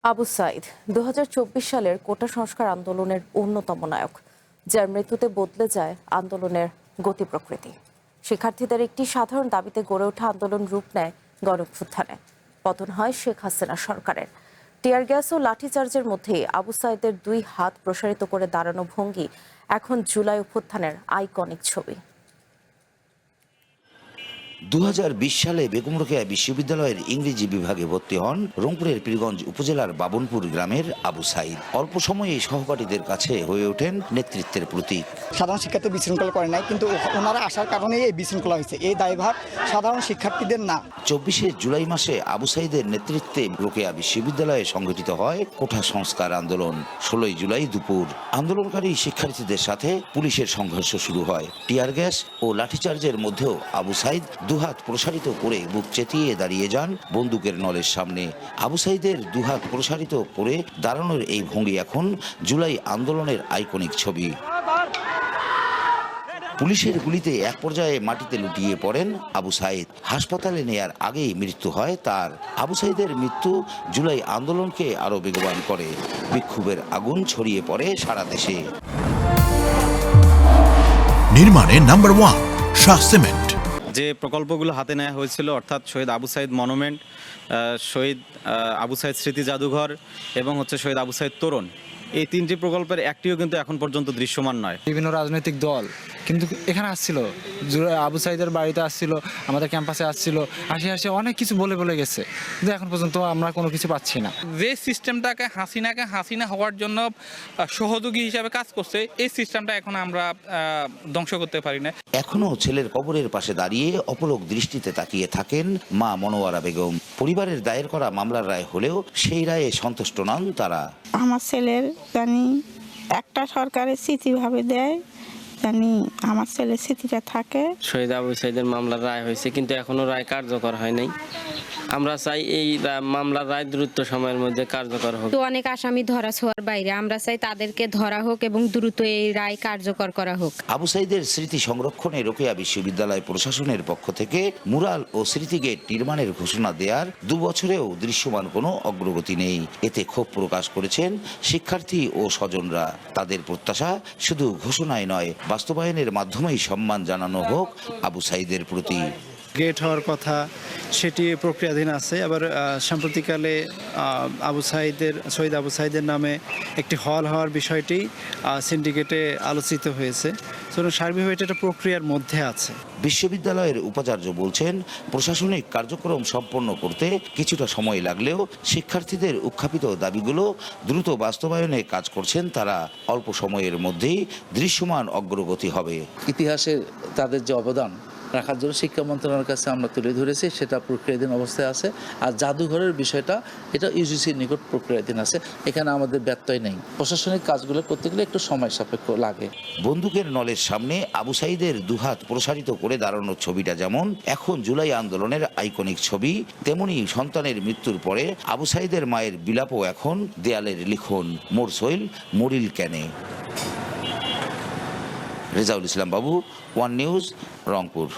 আবু সাইদ ২০২৪ সালের কোটা সংস্কার আন্দোলনের অন্যতম নায়ক, যার মৃত্যুতে বদলে যায় আন্দোলনের গতি প্রকৃতি। শিক্ষার্থীদের একটি সাধারণ দাবিতে গড়ে ওঠা আন্দোলন রূপ নেয় গণঅভ্যুত্থানে। পতন হয় শেখ হাসিনা সরকারের। টিয়ার গ্যাস ও লাঠিচার্জের মধ্যেই আবু সাইদের দুই হাত প্রসারিত করে দাঁড়ানো ভঙ্গি এখন জুলাই অভ্যুত্থানের আইকনিক ছবি। ২০২০ সালে বেগম রোকেয়া বিশ্ববিদ্যালয়ের ইংরেজি বিভাগে ভর্তি হন রংপুরের পীরগঞ্জ উপজেলার বাবনপুর গ্রামের আবু সাইদ। অল্প সময়ে সহপাঠীদের কাছে হয়ে ওঠেন নেতৃত্বের প্রতীক। সাধারণ শিক্ষার্থী বিশৃঙ্খলা করে নাই, কিন্তু ওনারা আসার কারণে এই বিশৃঙ্খলা হয়েছে। এই দায়ভার সাধারণ শিক্ষার্থীদের না। ২৪শে জুলাই মাসে আবু সাইদের নেতৃত্বে রোকেয়া বিশ্ববিদ্যালয়ে সংগঠিত হয় কোটা সংস্কার আন্দোলন। ১৬ই জুলাই দুপুর আন্দোলনকারী শিক্ষার্থীদের সাথে পুলিশের সংঘর্ষ শুরু হয়। টিয়ার গ্যাস ও লাঠিচার্জের মধ্যেও আবু সাইদ দুহাত প্রসারিত করে বুক চেতিয়ে দাঁড়িয়ে যান বন্দুকের নলের সামনে। আবু সাইদের দুহাত প্রসারিত করে দাঁড়ানোর এই ভঙ্গি এখন জুলাই আন্দোলনের আইকনিক ছবি। পুলিশের গুলিতে এক পর্যায়ে মাটিতে লুটিয়ে পড়েন আবু সাইদ। হাসপাতালে নেয়ার আগেই মৃত্যু হয় তার। আবু সাইদের মৃত্যু জুলাই আন্দোলনকে আরো বেগবান করে। বিক্ষোভের আগুন ছড়িয়ে পড়ে সারা দেশে। নির্মাণে নাম্বার 1 শাহ সিমেন্ট। যে প্রকল্পগুলো হাতে নেওয়া হয়েছিল, অর্থাৎ শহীদ আবু সাইদ মনুমেন্ট, শহীদ আবু সাইদ স্মৃতি জাদুঘর এবং শহীদ আবু সাইদ তোরণ, এই তিনটি প্রকল্পের একটিও কিন্তু এখন পর্যন্ত দৃশ্যমান নয়। বিভিন্ন রাজনৈতিক দল কিন্তু এখানে আসছিল, আবু সাইদের বাড়িতে আসছিল, আমাদের ক্যাম্পাসে আসছিল, আসে অনেক কিছু বলে গেছে, কিন্তু এখন পর্যন্ত আমরা কোনো কিছু পাচ্ছি না। যে সিস্টেমটাকে হাসিনা হওয়ার জন্য সহযোগী হিসাবে কাজ করছে, এই সিস্টেমটা এখন আমরা ধ্বংস করতে পারি না। এখনো ছেলের কবরের পাশে দাঁড়িয়ে অপলক দৃষ্টিতে তাকিয়ে থাকেন মা মনোয়ারা বেগম। পরিবারের দায়ের করা মামলার রায় হলেও সেই রায়ে সন্তুষ্ট নন তারা। আমার ছেলের জানি একটা সরকারের স্মৃতিভাবে দেয়, জানি আমার ছেলের স্মৃতিটা থাকে। শহীদ আবু সাইদের মামলার রায় হয়েছে, কিন্তু এখনো রায় কার্যকর হয় নাই। আমরা চাই এই মামলার রায় দ্রুত সময়ের মধ্যে কার্যকর হোক। তো অনেক আসামি ধরা ছোঁয়ার বাইরে, আমরা চাই তাদেরকে ধরা হোক এবং দ্রুত এই রায় কার্যকর করা হোক। আবু সাইদের স্মৃতি সংরক্ষণে রোকেয়া বিশ্ববিদ্যালয় প্রশাসনের পক্ষ থেকে মুরাল ও স্মৃতি গেট নির্মাণের ঘোষণা দেওয়ার 2 বছরেও দৃশ্যমান কোনো অগ্রগতি নেই। এতে ক্ষোভ প্রকাশ করেছেন শিক্ষার্থী ও স্বজনরা। তাদের প্রত্যাশা শুধু ঘোষণায় নয়, বাস্তবায়নের মাধ্যমেই সম্মান জানানো হোক আবু সাইদের প্রতি। গেট হওয়ার কথা, সেটি প্রক্রিয়াধীন আছে। আবার সাম্প্রতিককালে শহীদ আবু সাইদের নামে একটি হল হওয়ার বিষয়টি সিন্ডিকেটে আলোচিত হয়েছে। সার্বিকভাবে এটা প্রক্রিয়ার মধ্যে আছে। বিশ্ববিদ্যালয়ের উপাচার্য বলছেন, প্রশাসনিক কার্যক্রম সম্পন্ন করতে কিছুটা সময় লাগলেও শিক্ষার্থীদের উত্থাপিত দাবিগুলো দ্রুত বাস্তবায়নে কাজ করছেন তারা। অল্প সময়ের মধ্যেই দৃশ্যমান অগ্রগতি হবে। ইতিহাসে তাদের যে অবদান রাখার জন্য শিক্ষা মন্ত্রণালয়ের কাছে আমরা তুলে ধরেছি, সেটা প্রক্রিয়াধীন অবস্থায় আছে। আর জাদুঘরের বিষয়টা, এটা ইউজিসির নিকট প্রক্রিয়াধীন আছে। এখানে আমাদের ব্যত্যয় নেই। প্রশাসনিক কাজগুলো করতে গেলে একটু সময় সাপেক্ষ লাগে। বন্দুকের নলের সামনে আবু সাইদের দুহাত প্রসারিত করে দাঁড়ানোর ছবিটা যেমন এখন জুলাই আন্দোলনের আইকনিক ছবি, তেমনি সন্তানের মৃত্যুর পরে আবু সাইদের মায়ের বিলাপও এখন দেয়ালের লিখন, মোর সইল মরিল কেনে। রেজাউল ইসলাম বাবু, ওয়ান নিউজ, রংপুর।